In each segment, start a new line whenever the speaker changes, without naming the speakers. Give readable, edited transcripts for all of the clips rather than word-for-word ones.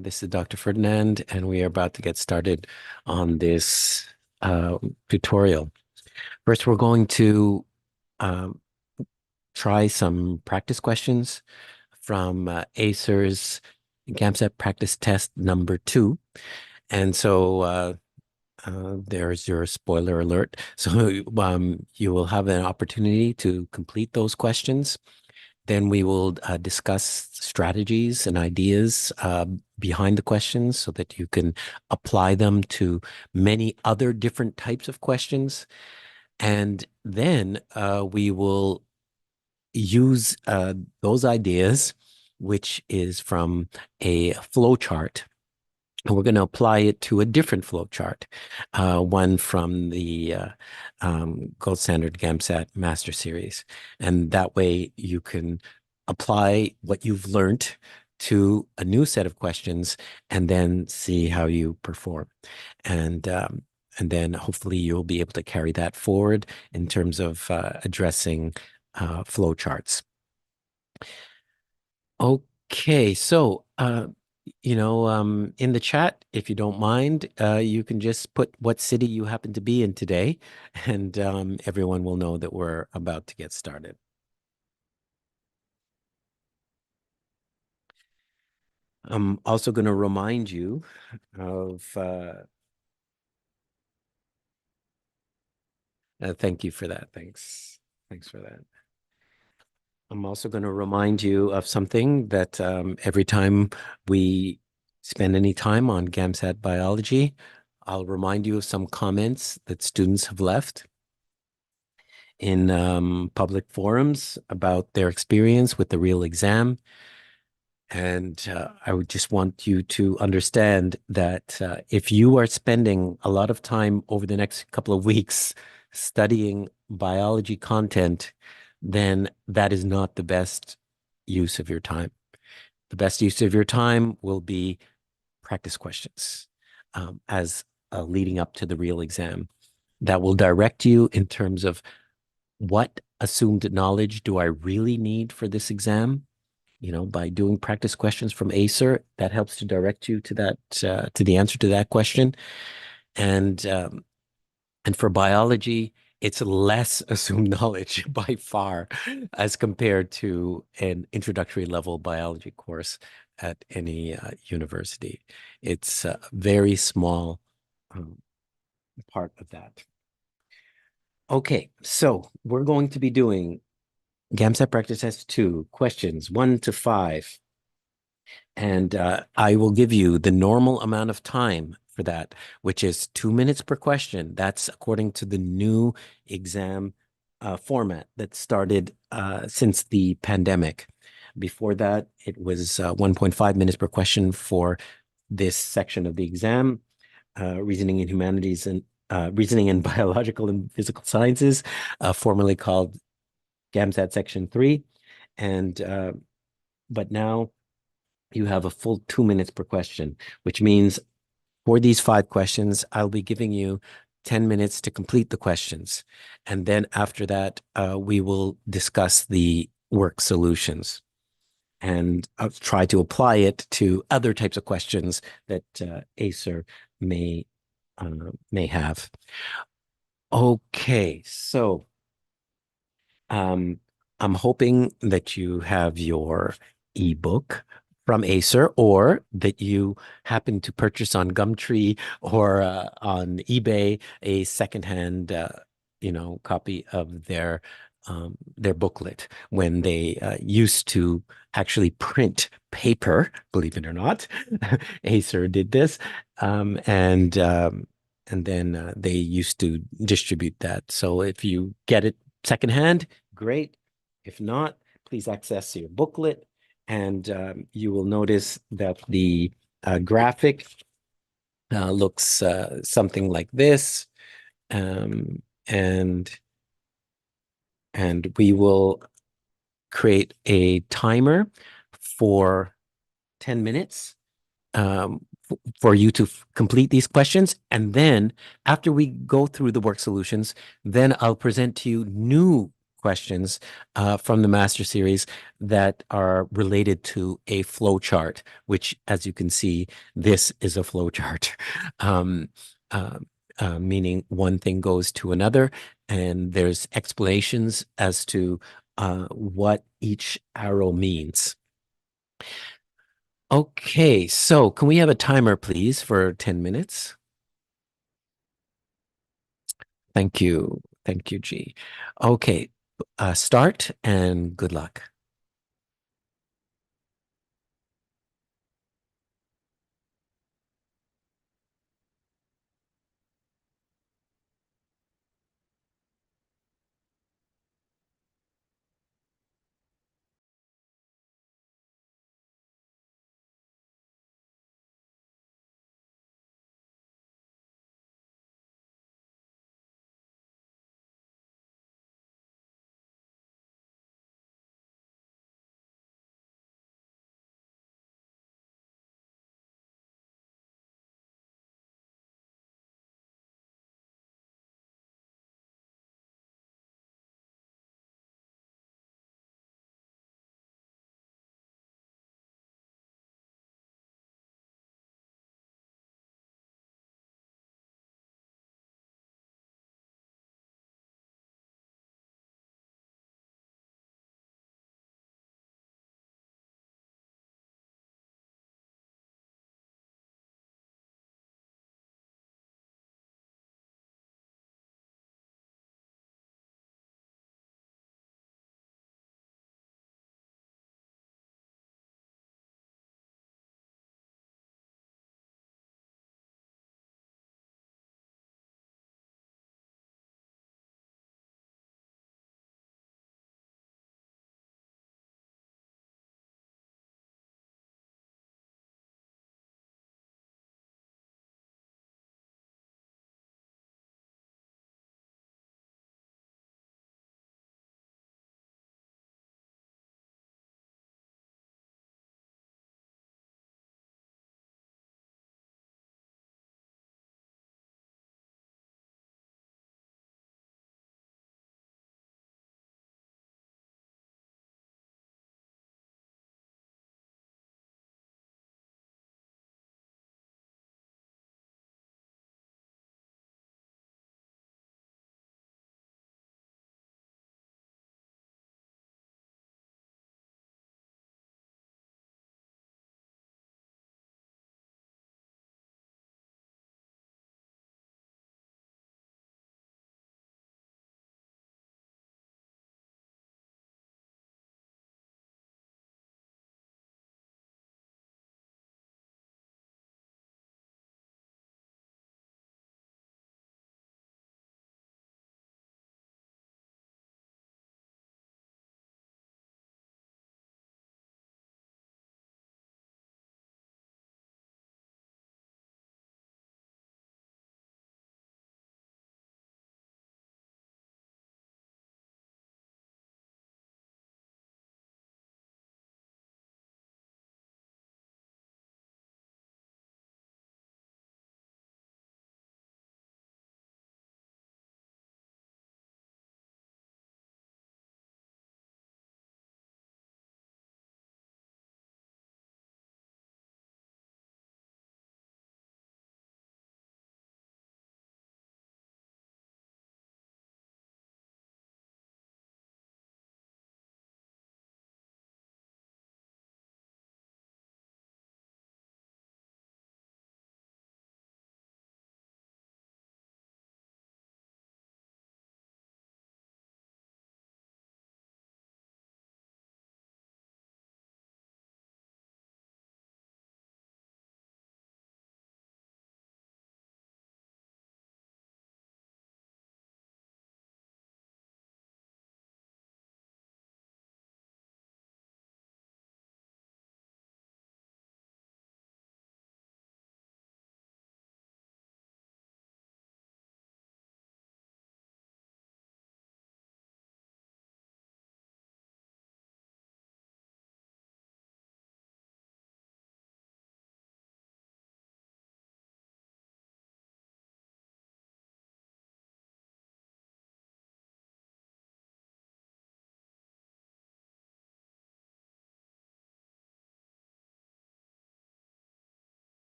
This is Dr. Ferdinand, and we are about to get started on this tutorial. First, we're going to um, try some practice questions from ACER's GAMSAT Practice Test number 2. And so there's your spoiler alert. So you will have an opportunity to complete those questions. Then we will discuss strategies and ideas behind the questions so that you can apply them to many other different types of questions. And then we will use those ideas, which is from a flowchart. And we're going to apply it to a different flowchart, one from the Gold Standard GAMSAT Master Series. And that way you can apply what you've learned to a new set of questions and then see how you perform. And then hopefully you'll be able to carry that forward in terms of addressing flowcharts. Okay, so in the chat, if you don't mind, you can just put what city you happen to be in today, and everyone will know that we're about to get started. I'm also going to remind you of, thank you for that. Thanks for that. I'm also going to remind you of something that every time we spend any time on GAMSAT biology, I'll remind you of some comments that students have left in public forums about their experience with the real exam. And I would just want you to understand that if you are spending a lot of time over the next couple of weeks studying biology content, then that is not the best use of your time. The best use of your time will be practice questions as leading up to the real exam. That will direct you in terms of what assumed knowledge do I really need for this exam? By doing practice questions from ACER, that helps to direct you to that, to the answer to that question. And for biology, it's less assumed knowledge by far as compared to an introductory level biology course at any university. It's a very small part of that. Okay, so we're going to be doing GAMSAT Practice Test 2, questions 1 to 5. And I will give you the normal amount of time for that, which is 2 minutes per question. That's according to the new exam format that started since the pandemic. Before that, it was 1.5 minutes per question for this section of the exam, reasoning in humanities and reasoning in biological and physical sciences, formerly called GAMSAT Section 3. And but now you have a full 2 minutes per question, which means for these 5 questions, I'll be giving you 10 minutes to complete the questions. And then after that, we will discuss the work solutions. And I'll try to apply it to other types of questions that ACER may have. Okay, so I'm hoping that you have your ebook from ACER, or that you happen to purchase on Gumtree or on eBay a secondhand, copy of their booklet, when they used to actually print paper. Believe it or not, ACER did this, and then they used to distribute that. So if you get it secondhand, great. If not, please access your booklet, and you will notice that the graphic looks something like this, and we will create a timer for 10 minutes for you to complete these questions. And then after we go through the work solutions, then I'll present to you new questions from the Master Series that are related to a flowchart, which, as you can see, this is a flowchart, um, uh, meaning one thing goes to another, and there's explanations as to what each arrow means. Okay, so can we have a timer, please, for 10 minutes? Thank you. Thank you, G. Okay, start and good luck.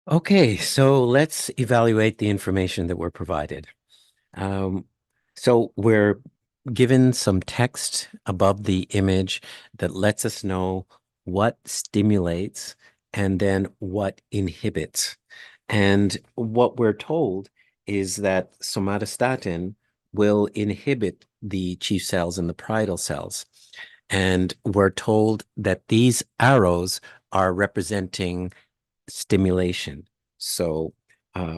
Okay, so let's evaluate the information that we're provided. Um, so we're given some text above the image that lets us know what stimulates and then what inhibits. And what we're told is that somatostatin will inhibit the chief cells and the parietal cells. And we're told that these arrows are representing stimulation. So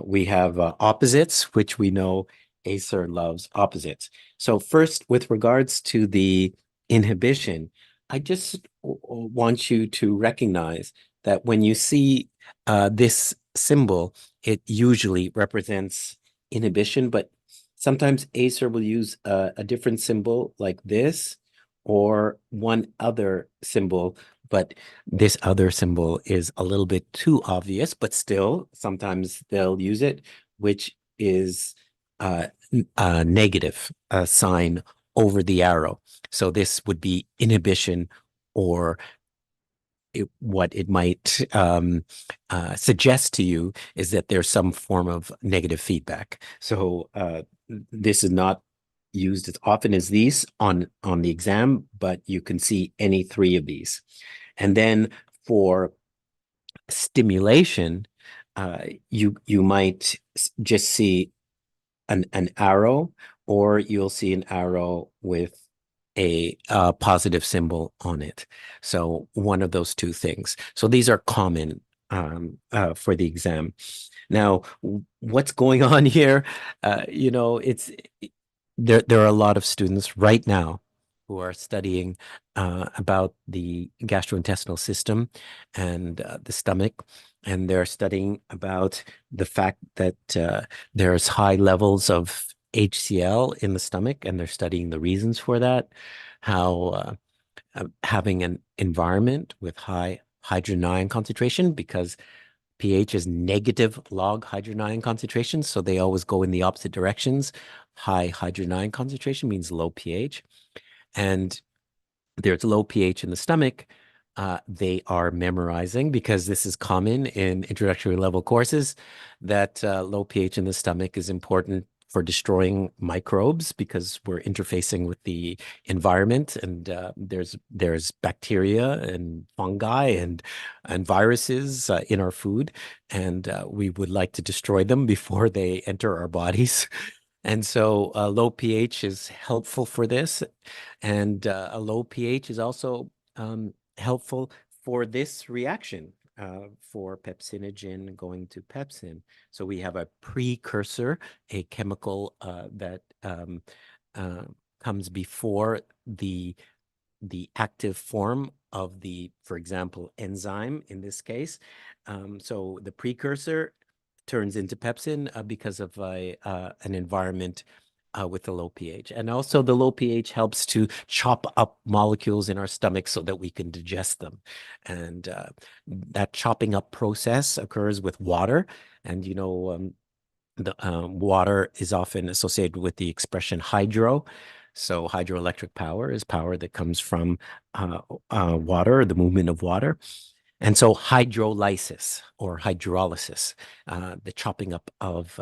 we have opposites, which we know ACER loves opposites. So first, with regards to the inhibition, I just want you to recognize that when you see this symbol, it usually represents inhibition, but sometimes ACER will use a different symbol like this or one other symbol, but this other symbol is a little bit too obvious, but still, sometimes they'll use it, which is a negative sign over the arrow. So this would be inhibition, or what it might suggest to you is that there's some form of negative feedback. So this is not used as often as these on the exam, but you can see any three of these. And then for stimulation, you might just see an arrow, or you'll see an arrow with a positive symbol on it. So one of those two things. So these are common for the exam. Now, what's going on here? It's there are a lot of students right now who are studying about the gastrointestinal system and the stomach, and they're studying about the fact that there's high levels of HCl in the stomach, and they're studying the reasons for that, how having an environment with high hydrogen ion concentration, because pH is negative log hydrogen ion concentration, so they always go in the opposite directions. High hydrogen ion concentration means low pH, and there's low pH in the stomach. They are memorizing, because this is common in introductory level courses, that low pH in the stomach is important for destroying microbes, because we're interfacing with the environment, and there's bacteria and fungi and viruses in our food, and we would like to destroy them before they enter our bodies. And so low pH is helpful for this. And a low pH is also helpful for this reaction, for pepsinogen going to pepsin. So we have a precursor, a chemical that uh, comes before the active form of the, for example, enzyme in this case. So the precursor turns into pepsin because of an environment with a low pH. And also the low pH helps to chop up molecules in our stomach so that we can digest them. And that chopping up process occurs with water. And, the water is often associated with the expression hydro. So hydroelectric power is power that comes from water, the movement of water. And so hydrolysis or hydrolysis, the chopping up of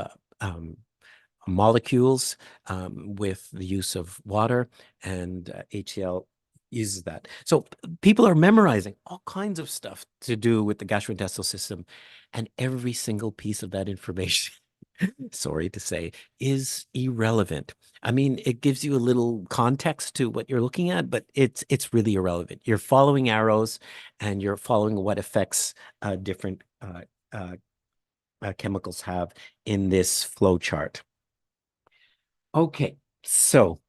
molecules with the use of water, and HCl uses that. So people are memorizing all kinds of stuff to do with the gastrointestinal system, and every single piece of that information, sorry to say, is irrelevant. I mean, it gives you a little context to what you're looking at, but it's really irrelevant. You're following arrows, and you're following what effects different chemicals have in this flow chart. Okay, so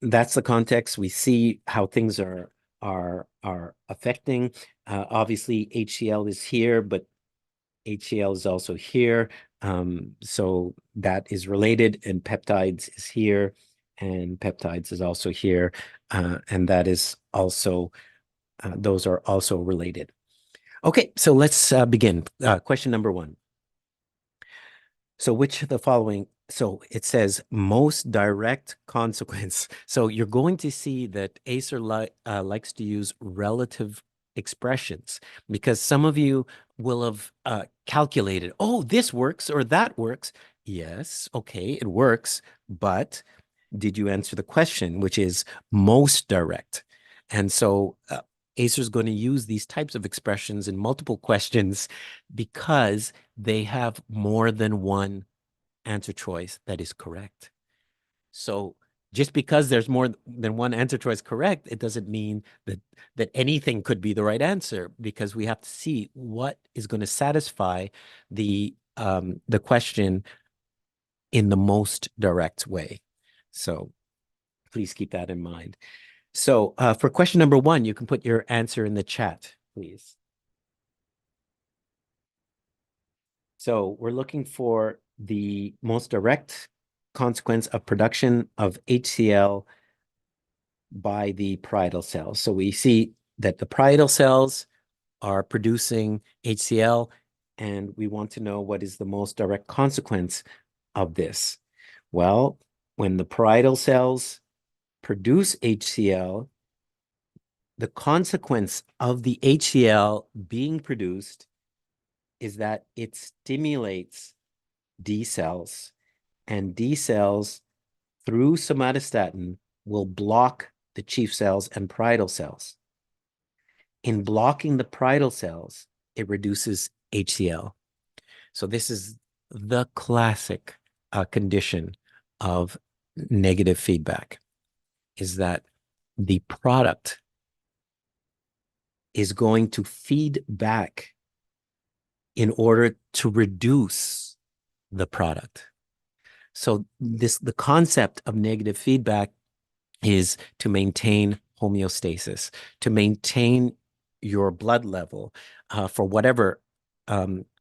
that's the context. We see how things are affecting. Obviously, HCl is here, but HCl is also here. So that is related, and peptides is here, and peptides is also here, and that is also those are also related. Okay, so let's begin. Question number one. So which of the following, so it says most direct consequence. So you're going to see that ACER likes to use relative expressions, because some of you will have calculated, oh, this works or that works. Yes, okay, it works, but did you answer the question, which is most direct? And so ACER is going to use these types of expressions in multiple questions because they have more than one answer choice that is correct. So just because there's more than one answer choice correct, it doesn't mean that anything could be the right answer, because we have to see what is going to satisfy the question in the most direct way. So please keep that in mind. So for question number 1, you can put your answer in the chat, please. So we're looking for the most direct consequence of production of HCl by the parietal cells. So we see that the parietal cells are producing HCl, and we want to know what is the most direct consequence of this. Well, when the parietal cells produce HCl, the consequence of the HCl being produced is that it stimulates D cells, and D cells through somatostatin will block the chief cells and parietal cells. In blocking the parietal cells, it reduces HCl. So this is the classic condition of negative feedback, is that the product is going to feed back in order to reduce the product. So the concept of negative feedback is to maintain homeostasis, to maintain your blood level for whatever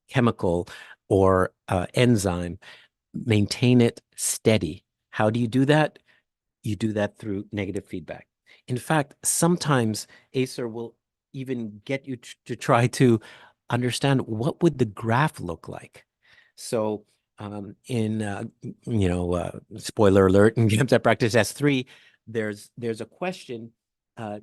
chemical or enzyme, maintain it steady. How do you do that? You do that through negative feedback. In fact, sometimes ACER will even get you to try to understand what would the graph look like. So spoiler alert, in GAMSAT Practice Test 3, there's a question to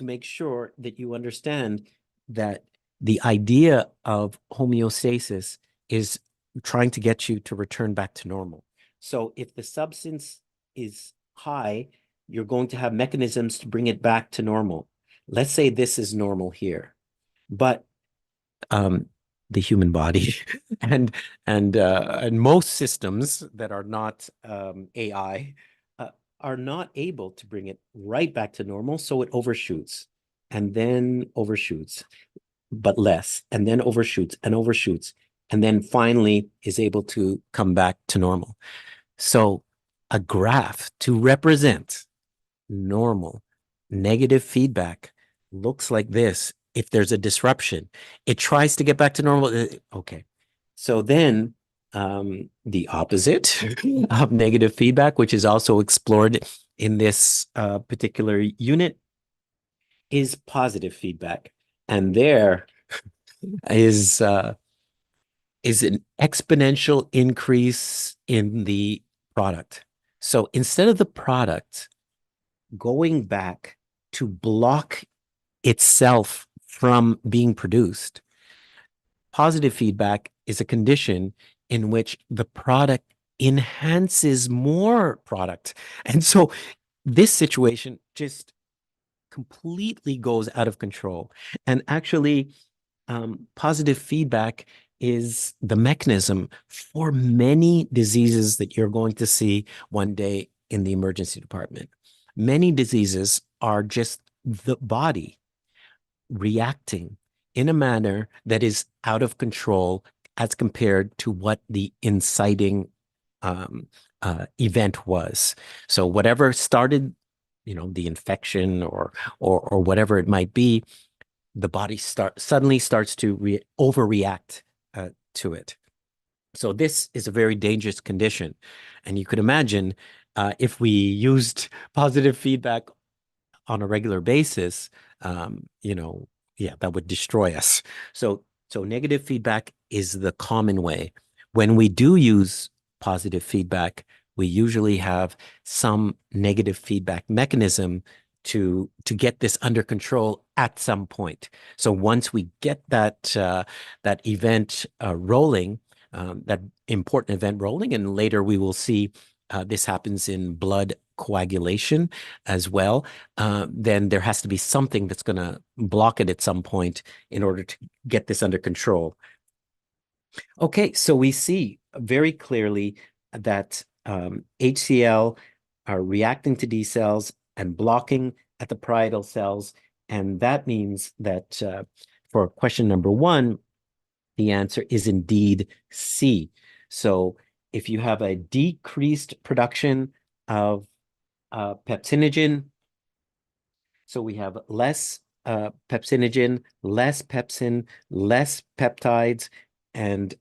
make sure that you understand that the idea of homeostasis is trying to get you to return back to normal. So if the substance is high, you're going to have mechanisms to bring it back to normal. Let's say this is normal here, but the human body and most systems that are not AI are not able to bring it right back to normal, so it overshoots and then overshoots, but less, and then overshoots and overshoots, and then finally is able to come back to normal. So a graph to represent normal negative feedback looks like this. If there's a disruption, it tries to get back to normal. Okay. So then the opposite of negative feedback, which is also explored in this particular unit, is positive feedback. And there is an exponential increase in the product. So instead of the product going back to block itself from being produced, positive feedback is a condition in which the product enhances more product. And so this situation just completely goes out of control. And actually, positive feedback is the mechanism for many diseases that you're going to see one day in the emergency department. Many diseases are just the body reacting in a manner that is out of control as compared to what the inciting event was. So whatever started, the infection or whatever it might be, the body suddenly starts to overreact to it. So this is a very dangerous condition. And you could imagine if we used positive feedback on a regular basis, that would destroy us. So negative feedback is the common way. When we do use positive feedback, we usually have some negative feedback mechanism to get this under control at some point. So once we get that that event rolling, that important event rolling, and later we will see this happens in blood coagulation as well, then there has to be something that's going to block it at some point in order to get this under control. Okay, so we see very clearly that HCl are reacting to D cells and blocking at the parietal cells. And that means that for question number 1, the answer is indeed C. So if you have a decreased production of pepsinogen, so we have less pepsinogen, less pepsin, less peptides, and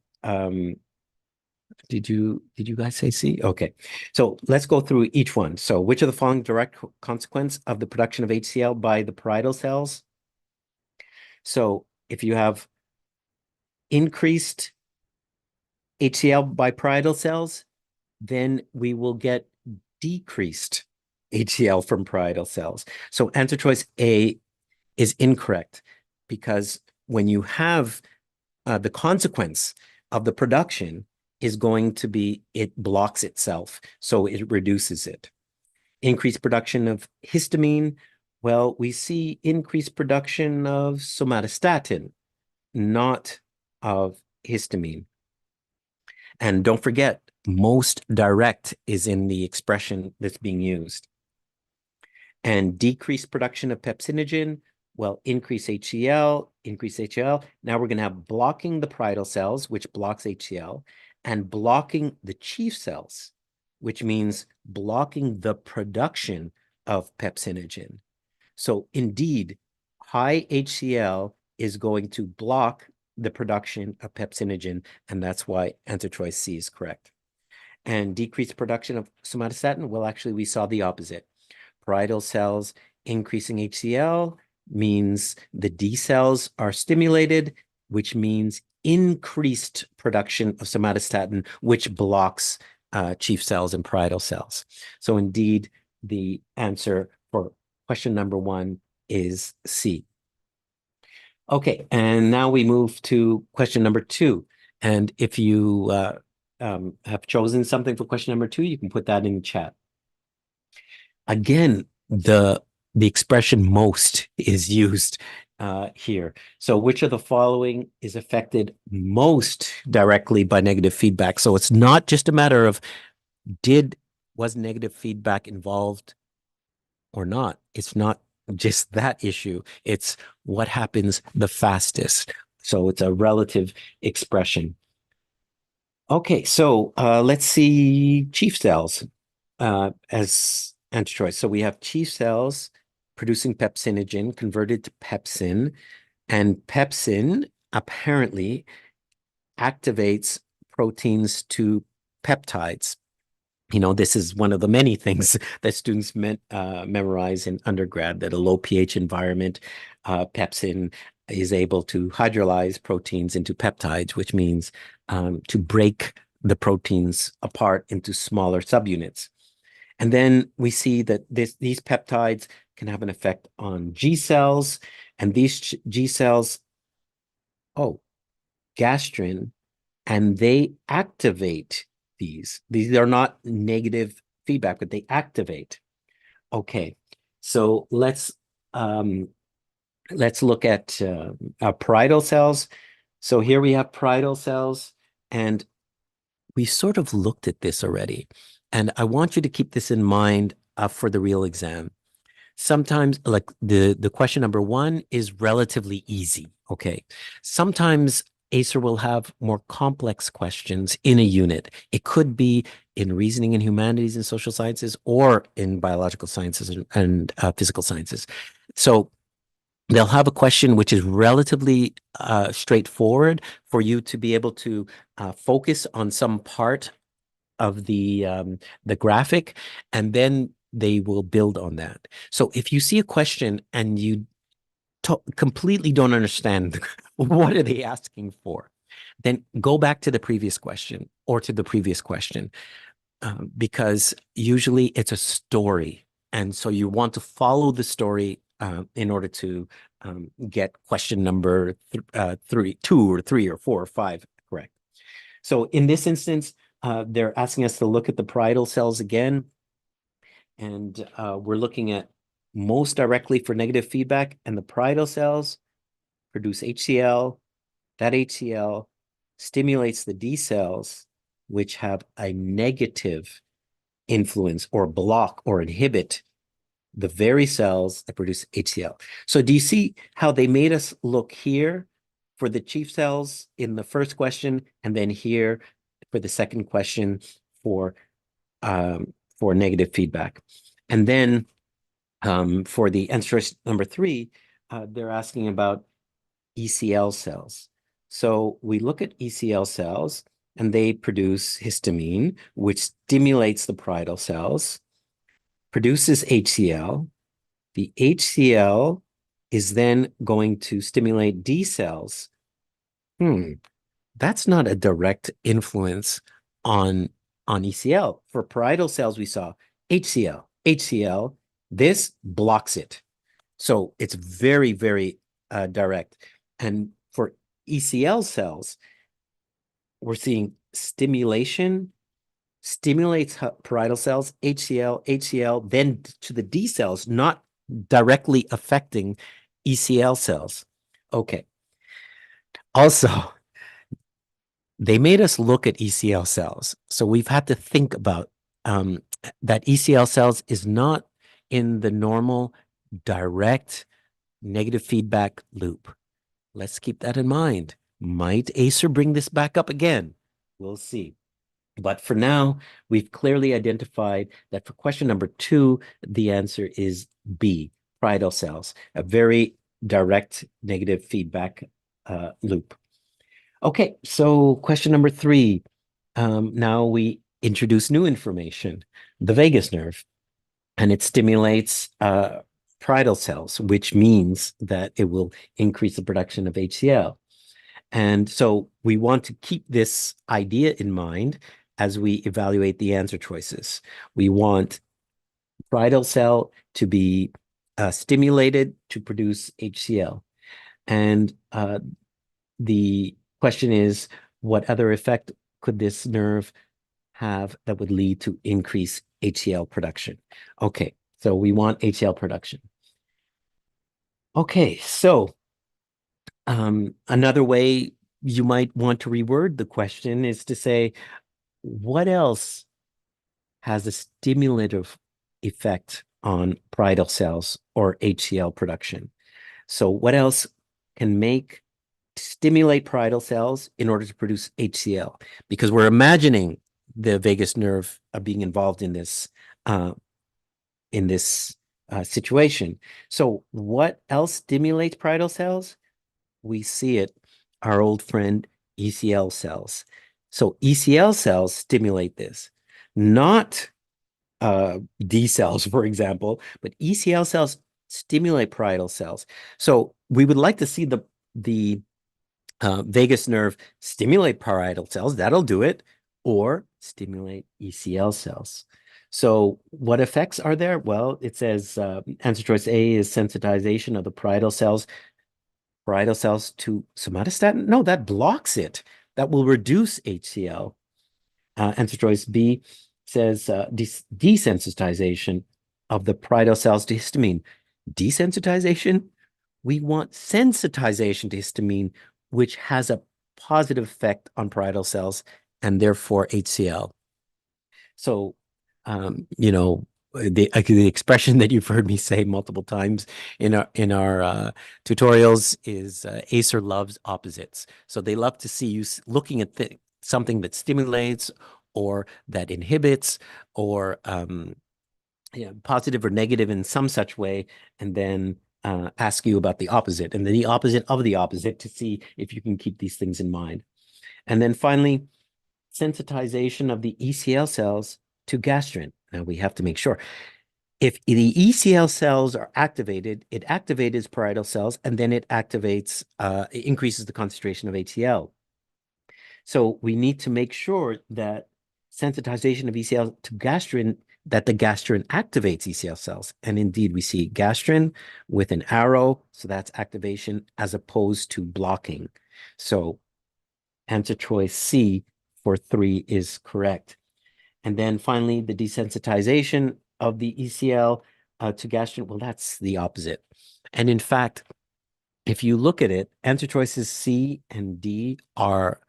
did you guys say C? Okay. So let's go through each one. So which of the following direct consequence of the production of HCl by the parietal cells? So if you have increased HCl by parietal cells, then we will get decreased HCl from parietal cells. So answer choice A is incorrect, because when you have the consequence of the production is going to be it blocks itself, so it reduces it. Increased production of histamine, well, we see increased production of somatostatin, not of histamine. And don't forget, most direct is in the expression that's being used. And decreased production of pepsinogen, well, increase HCl, increase HCl. Now we're going to have blocking the parietal cells, which blocks HCl, and blocking the chief cells, which means blocking the production of pepsinogen. So indeed, high HCl is going to block the production of pepsinogen, and that's why answer choice C is correct. And decreased production of somatostatin, well, actually, we saw the opposite. Parietal cells increasing HCl means the D cells are stimulated, which means increased production of somatostatin, which blocks chief cells and parietal cells. So indeed, the answer for question number 1 is C. Okay, and now we move to question number 2. And if you have chosen something for question number 2, you can put that in the chat. Again, the expression most is used here. So which of the following is affected most directly by negative feedback? So it's not just a matter of was negative feedback involved or not. It's not just that issue. It's what happens the fastest. So it's a relative expression. Okay, so let's see chief cells as answer choice. So we have chief cells producing pepsinogen converted to pepsin, and pepsin apparently activates proteins to peptides. You know, this is one of the many things that students memorize in undergrad, that a low pH environment, pepsin is able to hydrolyze proteins into peptides, which means to break the proteins apart into smaller subunits. And then we see that these peptides can have an effect on G cells, and these G cells, gastrin, and they activate these. These are not negative feedback, but they activate. Okay, so let's look at parietal cells. So here we have parietal cells, and we sort of looked at this already. And I want you to keep this in mind for the real exam. Sometimes, like the question number 1 is relatively easy, okay? Sometimes ACER will have more complex questions in a unit. It could be in reasoning and humanities and social sciences, or in biological sciences and physical sciences. So they'll have a question which is relatively straightforward for you to be able to focus on some part of the graphic, and then they will build on that. So if you see a question and you completely don't understand what are they asking for, then go back to the previous question or to the previous question, because usually it's a story. And so you want to follow the story in order to get question number two or three or four or five correct. So in this instance, they're asking us to look at the parietal cells again. And we're looking at most directly for negative feedback. And the parietal cells produce HCl. That HCl stimulates the D cells, which have a negative influence or block or inhibit the very cells that produce HCl. So do you see how they made us look here for the chief cells in the first question, and then here for the second question for negative feedback? And then for the answer choice number 3, they're asking about ECL cells. So we look at ECL cells, and they produce histamine, which stimulates the parietal cells, produces HCl. The HCl is then going to stimulate D cells. That's not a direct influence on ECL. For parietal cells, we saw HCl, HCl. This blocks it. So it's very, very direct. And for ECL cells, we're seeing stimulation, stimulates parietal cells, HCl, HCl, then to the D cells, not directly affecting ECL cells. Okay. Also, they made us look at ECL cells. So we've had to think about that ECL cells is not in the normal direct negative feedback loop. Let's keep that in mind. Might ACER bring this back up again? We'll see. But for now, we've clearly identified that for question number 2, the answer is B, parietal cells, a very direct negative feedback loop. Okay, so question number 3. Now we introduce new information, the vagus nerve, and it stimulates parietal cells, which means that it will increase the production of HCl. And so we want to keep this idea in mind as we evaluate the answer choices. We want parietal cell to be stimulated to produce HCl. And the question is, what other effect could this nerve have that would lead to increased HCl production? Okay, so we want HCl production. Okay, so another way you might want to reword the question is to say, what else has a stimulative effect on parietal cells or HCl production? So what else can stimulate parietal cells in order to produce HCl? Because we're imagining the vagus nerve being involved in this situation. So what else stimulates parietal cells? We see it, our old friend ECL cells. So ECL cells stimulate this, not D cells, for example, but ECL cells stimulate parietal cells. So we would like to see the vagus nerve stimulate parietal cells. That'll do it, or stimulate ECL cells. So what effects are there? Well, it says answer choice A is sensitization of the parietal cells to somatostatin. No, that blocks it. That will reduce HCl. Answer choice B says desensitization of the parietal cells to histamine. Desensitization? We want sensitization to histamine, which has a positive effect on parietal cells and therefore HCl. So, the expression that you've heard me say multiple times in our tutorials is ACER loves opposites. So they love to see you looking at something that stimulates or that inhibits or positive or negative in some such way, and then ask you about the opposite and then the opposite of the opposite to see if you can keep these things in mind. And then finally, sensitization of the ECL cells to gastrin. Now we have to make sure. If the ECL cells are activated, it activates parietal cells, and then it activates, it increases the concentration of HCl. So we need to make sure that sensitization of ECL to gastrin that the gastrin activates ECL cells. And indeed, we see gastrin with an arrow, so that's activation as opposed to blocking. So answer choice C for 3 is correct. And then finally, the desensitization of the ECL to gastrin, well, that's the opposite. And in fact, if you look at it, answer choices C and D are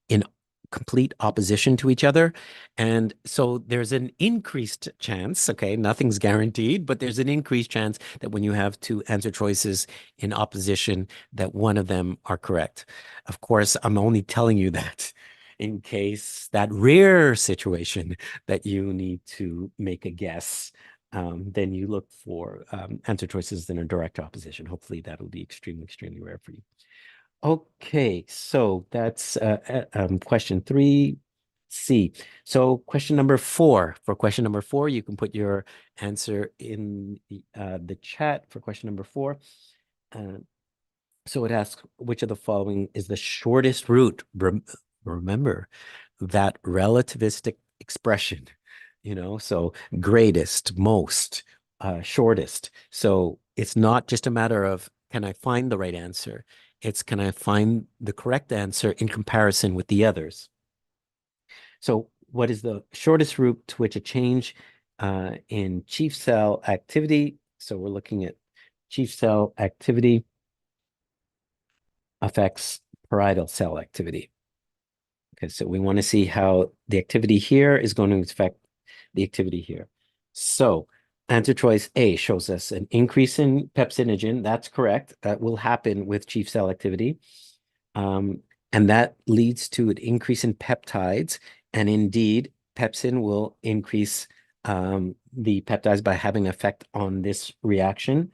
in complete opposition to each other. And so there's an increased chance, okay, nothing's guaranteed, but there's an increased chance that when you have two answer choices in opposition, that one of them are correct. Of course, I'm only telling you that in case that rare situation that you need to make a guess. Then you look for answer choices that are direct opposition. Hopefully that'll be extremely, extremely rare for you. Okay, so that's question 3C. So question number 4. For question number 4, you can put your answer in the chat for question number 4. So it asks, which of the following is the shortest route? Remember that relativistic expression, so greatest, most, shortest. So it's not just a matter of, can I find the right answer? It's, can I find the correct answer in comparison with the others? So what is the shortest route to which a change in chief cell activity? So we're looking at chief cell activity affects parietal cell activity. Okay, so we want to see how the activity here is going to affect the activity here. So answer choice A shows us an increase in pepsinogen. That's correct. That will happen with chief cell activity. And that leads to an increase in peptides. And indeed, pepsin will increase the peptides by having an effect on this reaction.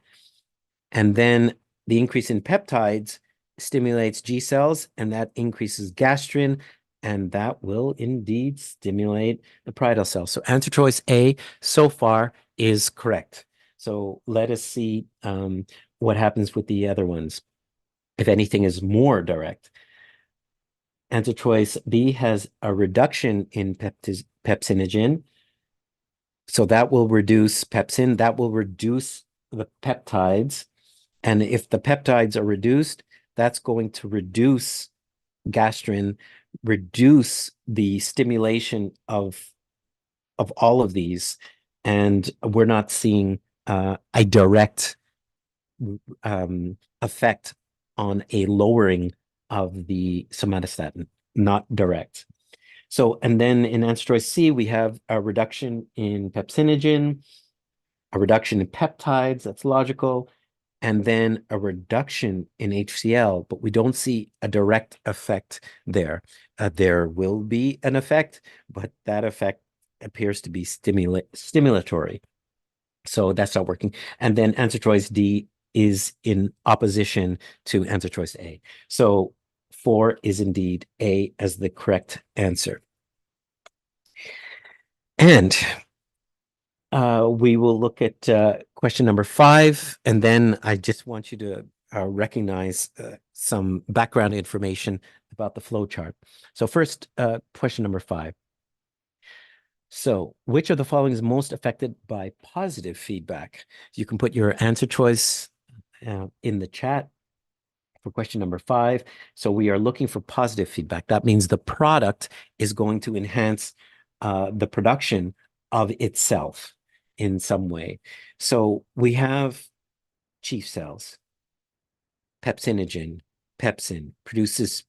And then the increase in peptides stimulates G cells, and that increases gastrin, and that will indeed stimulate the parietal cells. So answer choice A so far is correct. So let us see what happens with the other ones, if anything is more direct. Answer choice B has a reduction in pepsinogen. So that will reduce pepsin, that will reduce the peptides. And if the peptides are reduced, that's going to reduce gastrin, reduce the stimulation of all of these. And we're not seeing a direct effect on a lowering of the somatostatin, not direct. So, and then in answer choice C, we have a reduction in pepsinogen, a reduction in peptides, that's logical, and then a reduction in HCl, but we don't see a direct effect there. There will be an effect, but that effect appears to be stimulatory. So that's not working. And then answer choice D is in opposition to answer choice A. So 4 is indeed A as the correct answer. And we will look at question number 5, and then I just want you to recognize some background information about the flowchart. So first, question number 5. So which of the following is most affected by positive feedback? You can put your answer choice in the chat for question number 5. So we are looking for positive feedback. That means the product is going to enhance the production of itself in some way. So we have chief cells, pepsinogen, pepsin produces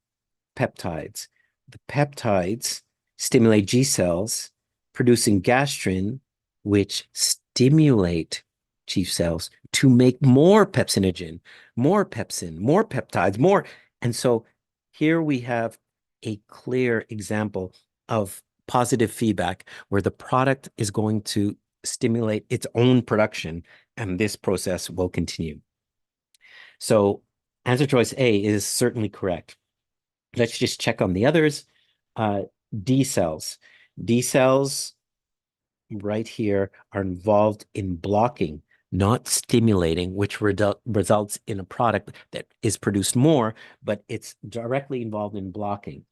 peptides. The peptides stimulate G cells, producing gastrin, which stimulate chief cells to make more pepsinogen, more pepsin, more peptides, more. And so here we have a clear example of positive feedback where the product is going to stimulate its own production, and this process will continue. So answer choice A is certainly correct. Let's just check on the others. D cells. D cells right here are involved in blocking, not stimulating, which results in a product that is produced more, but it's directly involved in blocking.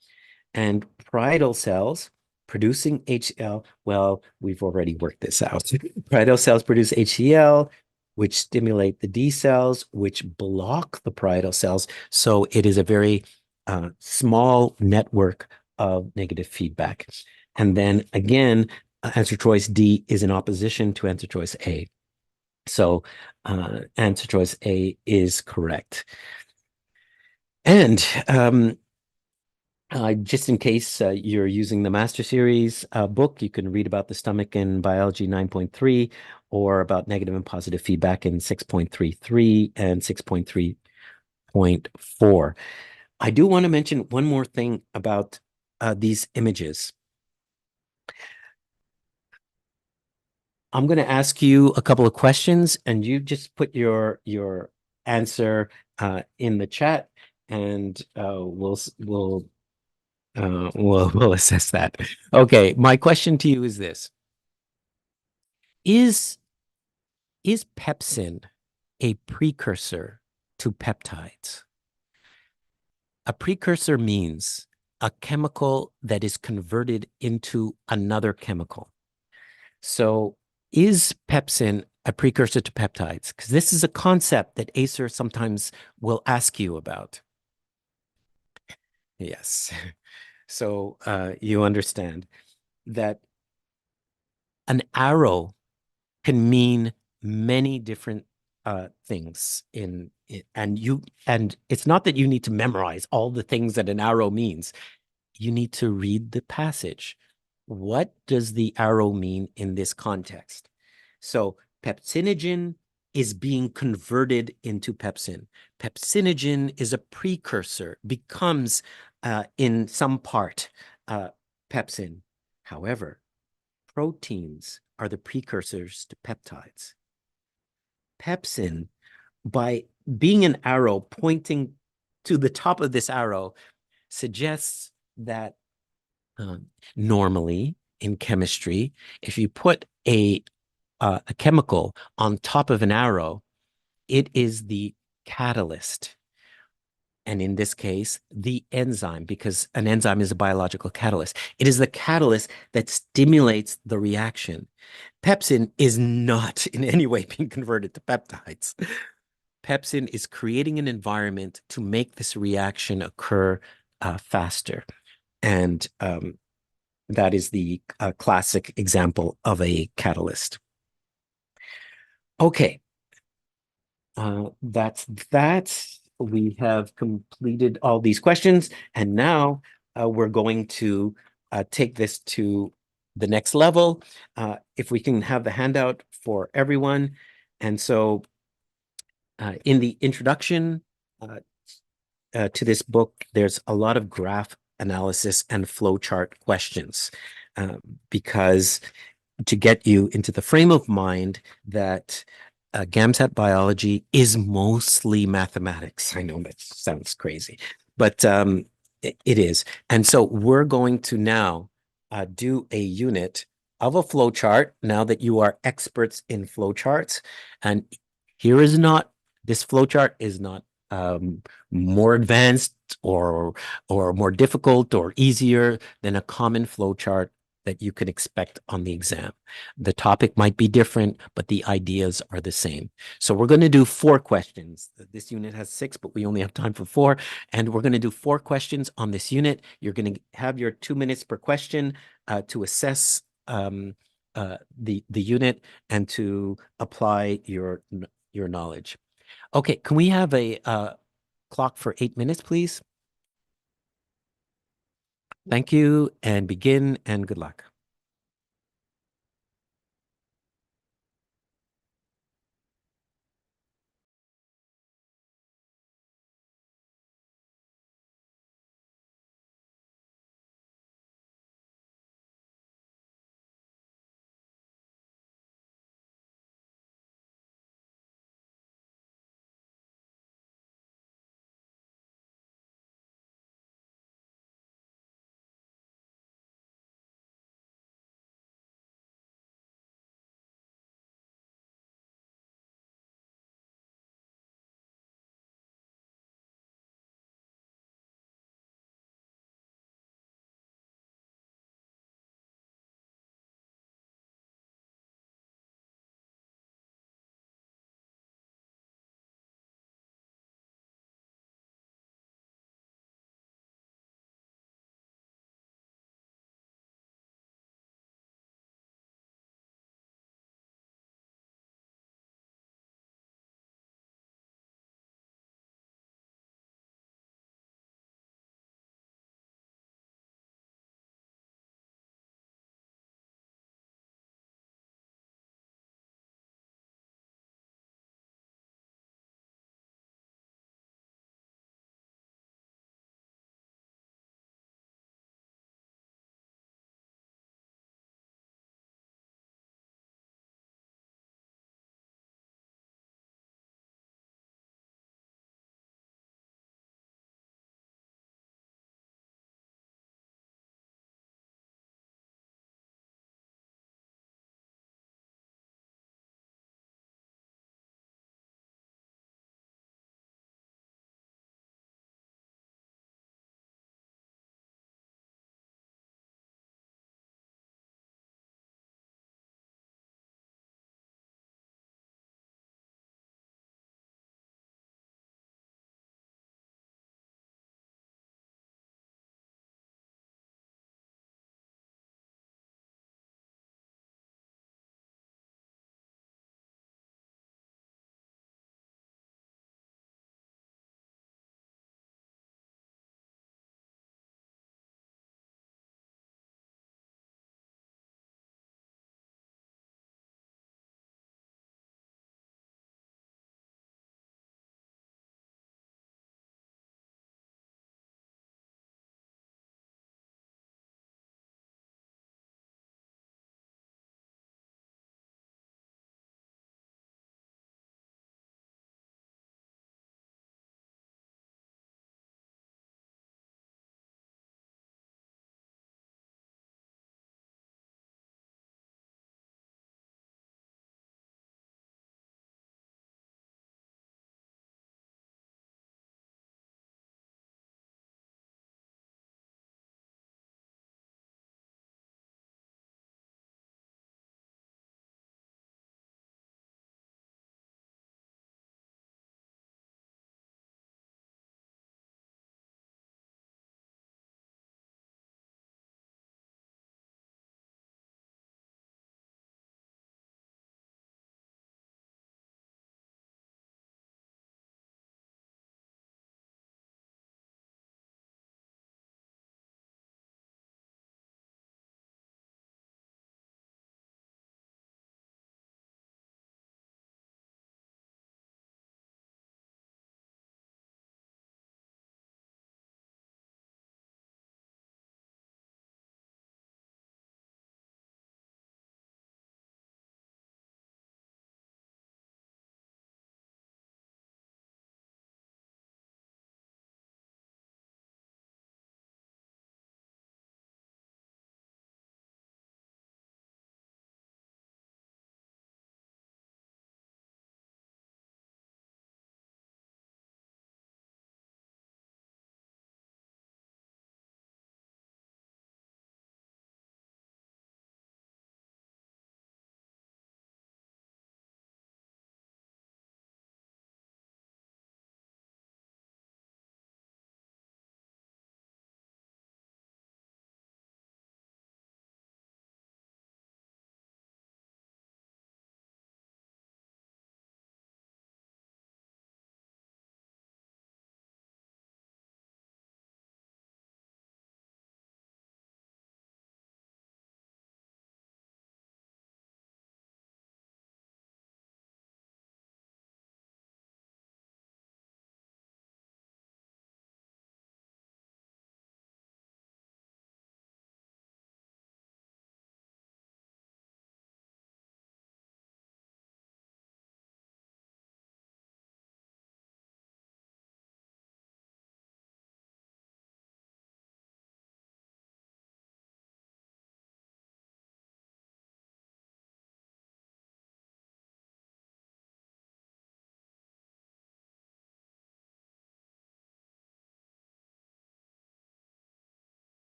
And parietal cells producing HCl. Well, we've already worked this out. Parietal cells produce HCl, which stimulate the D cells, which block the parietal cells. So it is a very small network of negative feedback. And then again, answer choice D is in opposition to answer choice A. So answer choice A is correct. And just in case you're using the Master Series book, you can read about the stomach in Biology 9.3 or about negative and positive feedback in 6.33 and 6.3.4. I do want to mention one more thing about these images. I'm going to ask you a couple of questions, and you just put your answer in the chat, and we'll assess that. Okay, my question to you is this: Is pepsin a precursor to peptides? A precursor means a chemical that is converted into another chemical. So is pepsin a precursor to peptides? Because this is a concept that ACER sometimes will ask you about. Yes. So you understand that an arrow can mean many different things and it's not that you need to memorize all the things that an arrow means. You need to read the passage. What does the arrow mean in this context? So pepsinogen is being converted into pepsin. Pepsinogen is a precursor, becomes in some part pepsin. However, proteins are the precursors to peptides. Pepsin, by being an arrow pointing to the top of this arrow, suggests that normally in chemistry, if you put a chemical on top of an arrow, it is the catalyst. And in this case, the enzyme, because an enzyme is a biological catalyst. It is the catalyst that stimulates the reaction. Pepsin is not in any way being converted to peptides. Pepsin is creating an environment to make this reaction occur faster. And that is the classic example of a catalyst. Okay, that's that. We have completed all these questions, and now we're going to take this to the next level. If we can have the handout for everyone. And so in the introduction to this book, there's a lot of graph analysis and flowchart questions because to get you into the frame of mind that GAMSAT biology is mostly mathematics. I know that sounds crazy, but it is. And so we're going to now do a unit of a flowchart now that you are experts in flowcharts. And here is not, this flowchart is not more advanced or more difficult or easier than a common flowchart that you can expect on the exam. The topic might be different, but the ideas are the same. So we're going to do 4 questions. This unit has 6, but we only have time for 4. And we're going to do 4 questions on this unit. You're going to have your 2 minutes per question to assess the unit and to apply your knowledge. Okay, can we have a clock for 8 minutes, please? Thank you, and begin, and good luck.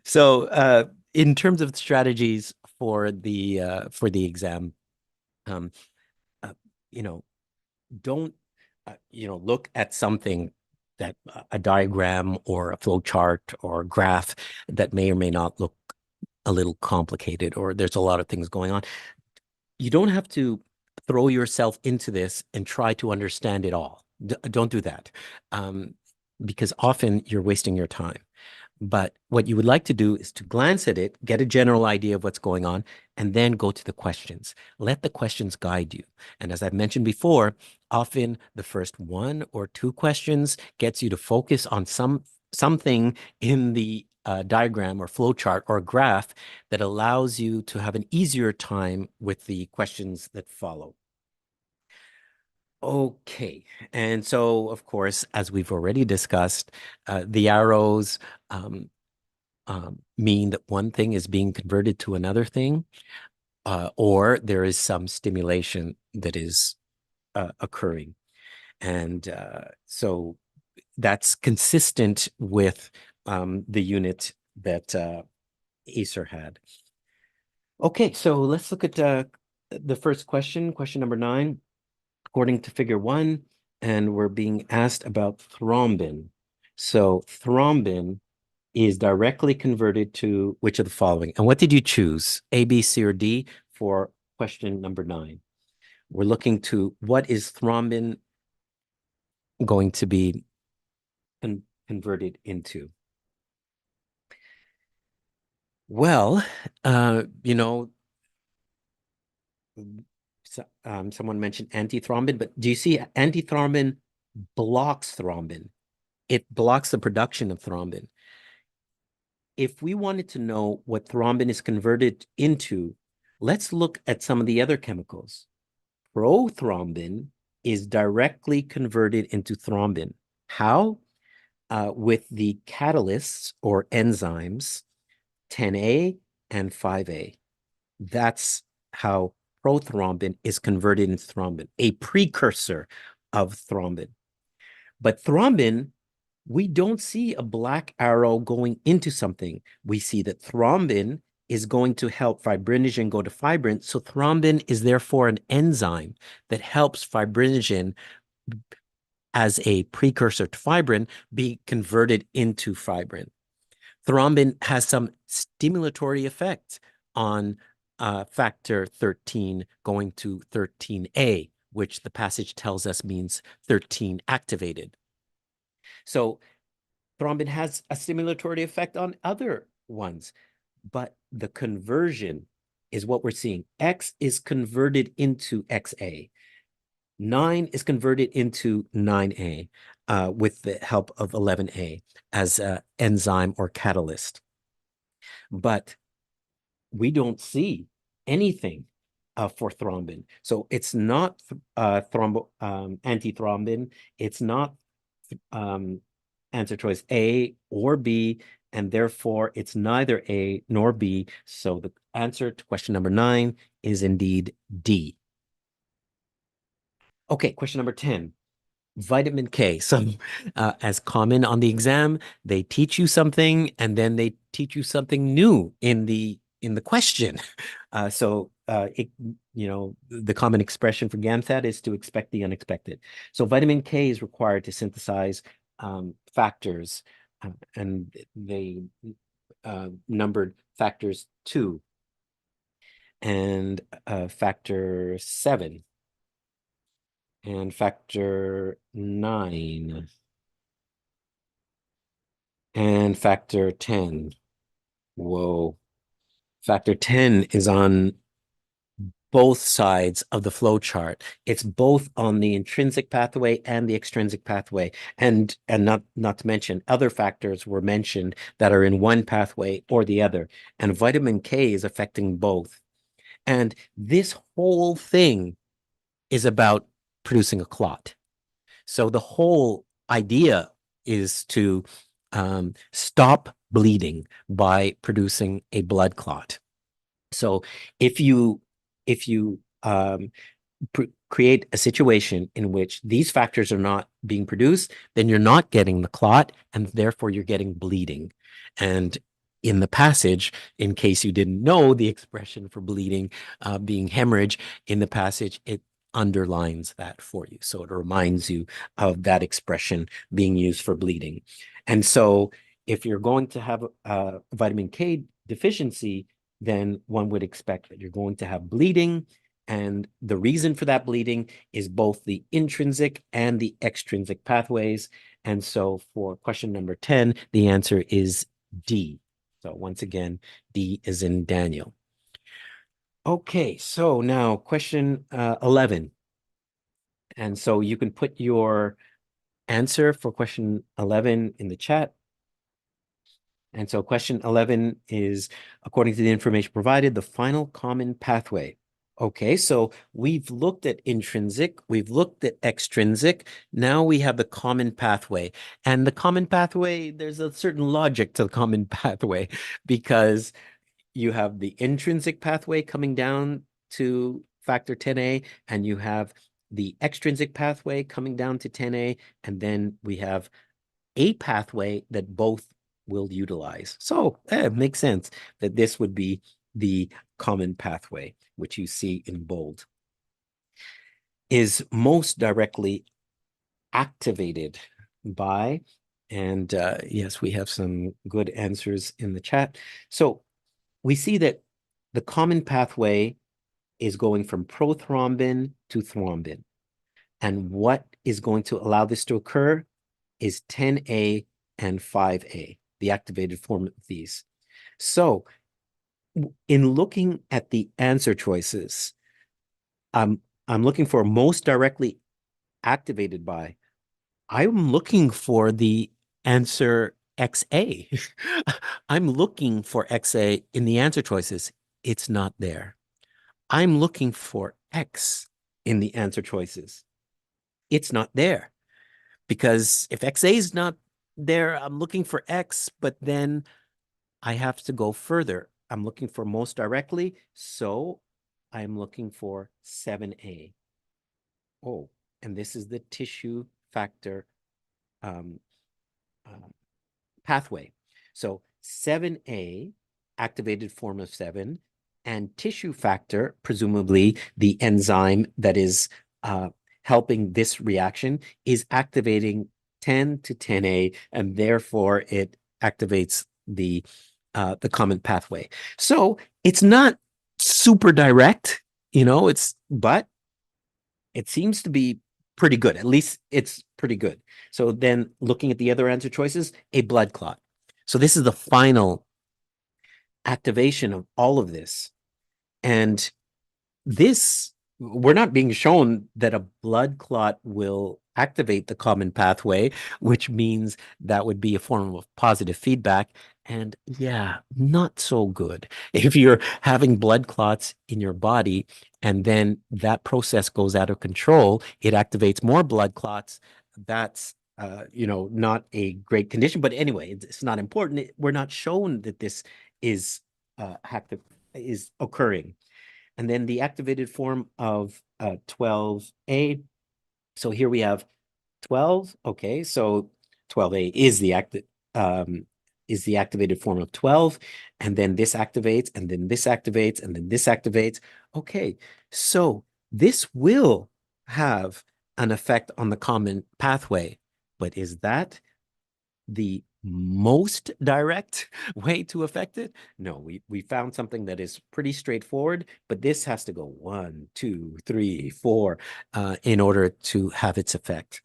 So, in terms of strategies for the exam, um, uh, you know, don't look at something that a diagram or a flow chart or a graph that may or may not look a little complicated, or there's a lot of things going on. You don't have to throw yourself into this and try to understand it all. Don't do that, um, because often you're wasting your time. But what you would like to do is to glance at it, get a general idea of what's going on, and then go to the questions. Let the questions guide you. And as I've mentioned before, often the first one or two questions gets you to focus on something in the diagram or flow chart or graph that allows you to have an easier time with the questions that follow. Okay, and so of course, as we've already discussed, the arrows um, mean that one thing is being converted to another thing, or there is some stimulation that is occurring. And so that's consistent with the unit that ACER had. Okay, so let's look at the first question, question number 9, according to figure 1, and we're being asked about thrombin. So thrombin is directly converted to which of the following? And what did you choose? A, B, C, or D for question number 9? We're looking to what is thrombin going to be converted into? Well, someone mentioned antithrombin, but do you see antithrombin blocks thrombin? It blocks the production of thrombin. If we wanted to know what thrombin is converted into, let's look at some of the other chemicals. Prothrombin is directly converted into thrombin. How? With the catalysts or enzymes 10A and 5A. That's how prothrombin is converted into thrombin, a precursor of thrombin. But thrombin, we don't see a black arrow going into something. We see that thrombin is going to help fibrinogen go to fibrin. So thrombin is therefore an enzyme that helps fibrinogen as a precursor to fibrin be converted into fibrin. Thrombin has some stimulatory effect on factor 13 going to 13A, which the passage tells us means 13 activated. So thrombin has a stimulatory effect on other ones, but the conversion is what we're seeing. X is converted into XA. 9 is converted into 9A with the help of 11A as an enzyme or catalyst. But we don't see anything for thrombin. So it's not antithrombin. It's not answer choice A or B, and therefore it's neither A nor B. So the answer to question number 9 is indeed D. Okay, question number 10. Vitamin K. So, as common on the exam, they teach you something and then they teach you something new in the question. The common expression for GAMSAT is to expect the unexpected. So vitamin K is required to synthesize factors, and they numbered factors 2 and factor 7 and factor 9 and factor 10. Whoa. Factor 10 is on both sides of the flow chart. It's both on the intrinsic pathway and the extrinsic pathway. And not to mention other factors were mentioned that are in one pathway or the other. And vitamin K is affecting both. And this whole thing is about producing a clot. So the whole idea is to stop bleeding by producing a blood clot. So if you create a situation in which these factors are not being produced, then you're not getting the clot, and therefore you're getting bleeding. And in the passage, in case you didn't know the expression for bleeding being hemorrhage, in the passage, it underlines that for you. So it reminds you of that expression being used for bleeding. And so if you're going to have a vitamin K deficiency, then one would expect that you're going to have bleeding. And the reason for that bleeding is both the intrinsic and the extrinsic pathways. And so for question number 10, the answer is D. So once again, D is in Daniel. Okay, so now question 11. And so you can put your answer for question 11 in the chat. And so question 11 is, according to the information provided, the final common pathway. Okay, so we've looked at intrinsic, we've looked at extrinsic, now we have the common pathway. And the common pathway, there's a certain logic to the common pathway because you have the intrinsic pathway coming down to factor 10A, and you have the extrinsic pathway coming down to 10A, and then we have a pathway that both will utilize. So it makes sense that this would be the common pathway, which you see in bold, is most directly activated by, and yes, we have some good answers in the chat. So we see that the common pathway is going from prothrombin to thrombin. And what is going to allow this to occur is 10A and 5A, the activated form of these. So in looking at the answer choices, I'm looking for most directly activated by. I'm looking for the answer XA. I'm looking for XA in the answer choices. It's not there. I'm looking for X in the answer choices. It's not there. Because if XA is not there, I'm looking for X, but then I have to go further. I'm looking for most directly, so I'm looking for 7A. Oh, and this is the tissue factor um, pathway. So 7A, activated form of 7, and tissue factor, presumably the enzyme that is helping this reaction, is activating 10 to 10A, and therefore it activates the common pathway. So it's not super direct, but it seems to be pretty good. At least it's pretty good. So then looking at the other answer choices, a blood clot. So this is the final activation of all of this. And this, we're not being shown that a blood clot will activate the common pathway, which means that would be a form of positive feedback. And yeah, not so good. If you're having blood clots in your body and then that process goes out of control, it activates more blood clots. That's not a great condition. But anyway, it's not important. We're not shown that this is is occurring. And then the activated form of 12A. So here we have 12. Okay, so 12A is the activated form of 12, and then this activates, and then this activates, and then this activates. Okay, so this will have an effect on the common pathway, but is that the most direct way to affect it? No, we found something that is pretty straightforward, but this has to go 1, 2, 3, 4 in order to have its effect.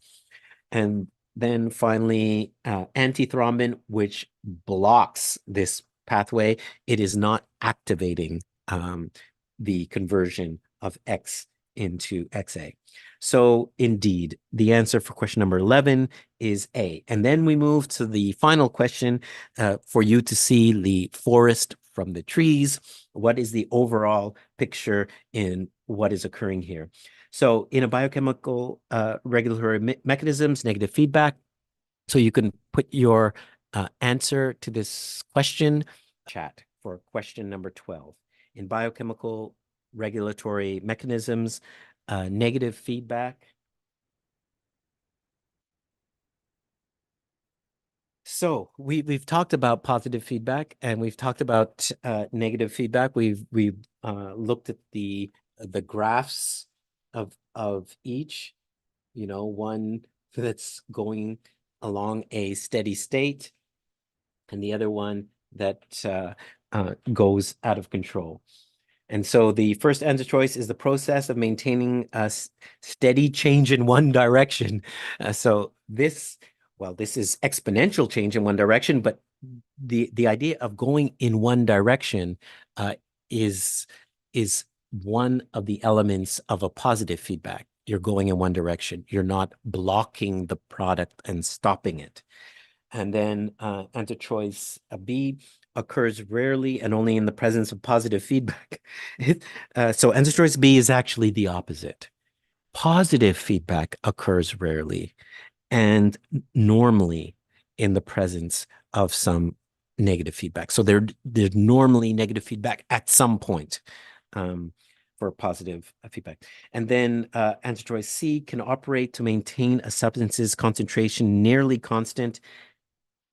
And then finally, antithrombin, which blocks this pathway. It is not activating the conversion of X into XA. So indeed, the answer for question number 11 is A. And then we move to the final question for you to see the forest from the trees. What is the overall picture in what is occurring here? So in a biochemical regulatory mechanisms, negative feedback. So you can put your answer to this question chat for question number 12. In biochemical regulatory mechanisms, negative feedback. So we've talked about positive feedback and we've talked about negative feedback. We've looked at the graphs of each, one that's going along a steady state and the other one that goes out of control. And so the first answer choice is the process of maintaining a steady change in one direction. This is exponential change in one direction, but the idea of going in one direction uh, is is one of the elements of a positive feedback. You're going in one direction. You're not blocking the product and stopping it. And then answer choice B occurs rarely and only in the presence of positive feedback. So answer choice B is actually the opposite. Positive feedback occurs rarely and normally in the presence of some negative feedback. So there's normally negative feedback at some point for positive feedback. And then answer choice C can operate to maintain a substance's concentration nearly constant.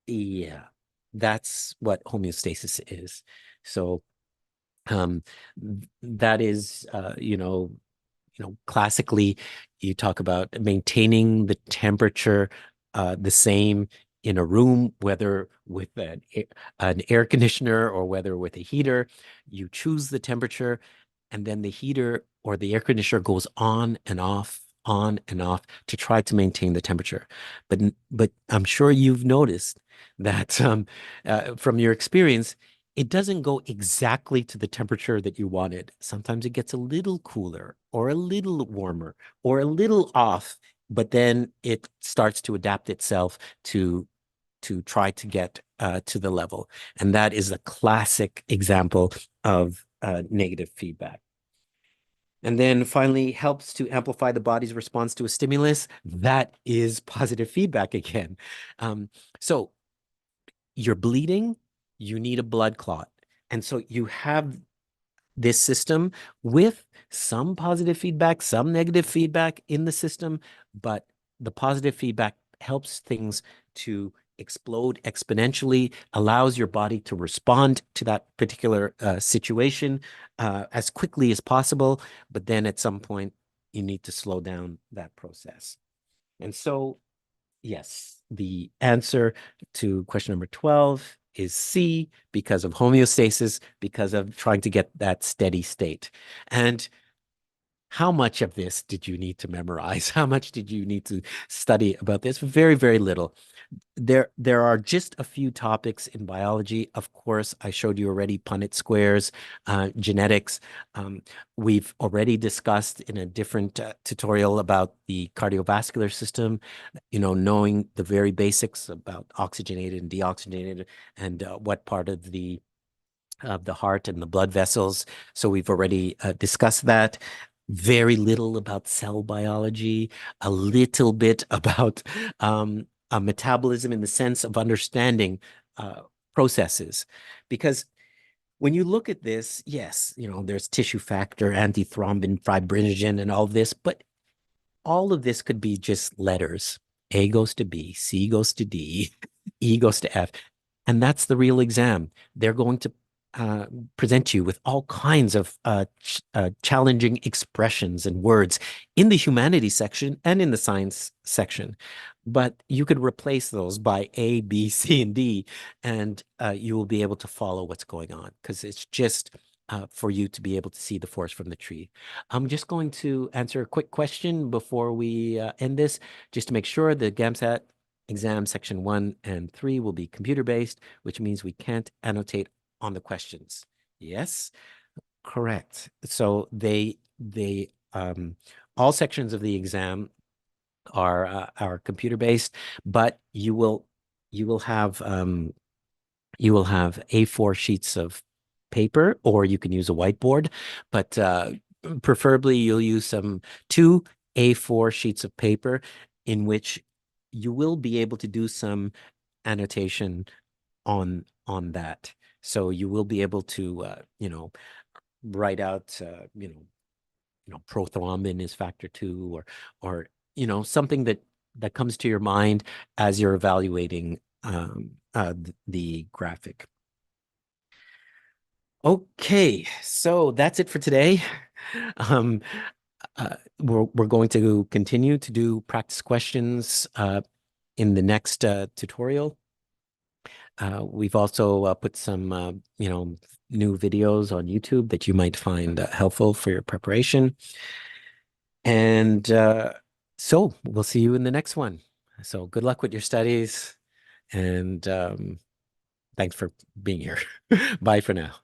Yeah, that's what homeostasis is. So that is classically you talk about maintaining the temperature the same in a room, whether with an air conditioner or whether with a heater. You choose the temperature and then the heater or the air conditioner goes on and off to try to maintain the temperature. But I'm sure you've noticed that from your experience, it doesn't go exactly to the temperature that you wanted. Sometimes it gets a little cooler or a little warmer or a little off, but then it starts to adapt itself to try to get to the level. And that is a classic example of negative feedback. And then finally, helps to amplify the body's response to a stimulus. That is positive feedback again. So you're bleeding, you need a blood clot. And so you have this system with some positive feedback, some negative feedback in the system, but the positive feedback helps things to explode exponentially, allows your body to respond to that particular situation as quickly as possible. But then at some point, you need to slow down that process. And so yes, the answer to question number 12 is C, because of homeostasis, because of trying to get that steady state. And how much of this did you need to memorize? How much did you need to study about this? Very, very little. There are just a few topics in biology. Of course, I showed you already Punnett squares, genetics. We've already discussed in a different tutorial about the cardiovascular system, knowing the very basics about oxygenated and deoxygenated and what part of the heart and the blood vessels. So we've already discussed that. Very little about cell biology, a little bit about metabolism in the sense of understanding processes. Because when you look at this, yes, there's tissue factor, antithrombin, fibrinogen, and all this, but all of this could be just letters. A goes to B, C goes to D, E goes to F. And that's the real exam. They're going to present you with all kinds of challenging expressions and words in the humanities section and in the science section. But you could replace those by A, B, C, and D, and you will be able to follow what's going on because it's just for you to be able to see the forest from the tree. I'm just going to answer a quick question before we end this, just to make sure the GAMSAT exam section 1 and 3 will be computer-based, which means we can't annotate on the questions. Yes, correct. So they all sections of the exam are computer-based, but you will have A4 sheets of paper, or you can use a whiteboard, but preferably you'll use two A4 sheets of paper in which you will be able to do some annotation on that. So you will be able to write out prothrombin is factor 2 or something that comes to your mind as you're evaluating the graphic. Okay, so that's it for today. Um, we're going to continue to do practice questions in the next tutorial. We've also put some, new videos on YouTube that you might find helpful for your preparation. And so we'll see you in the next one. So good luck with your studies, and thanks for being here. Bye for now.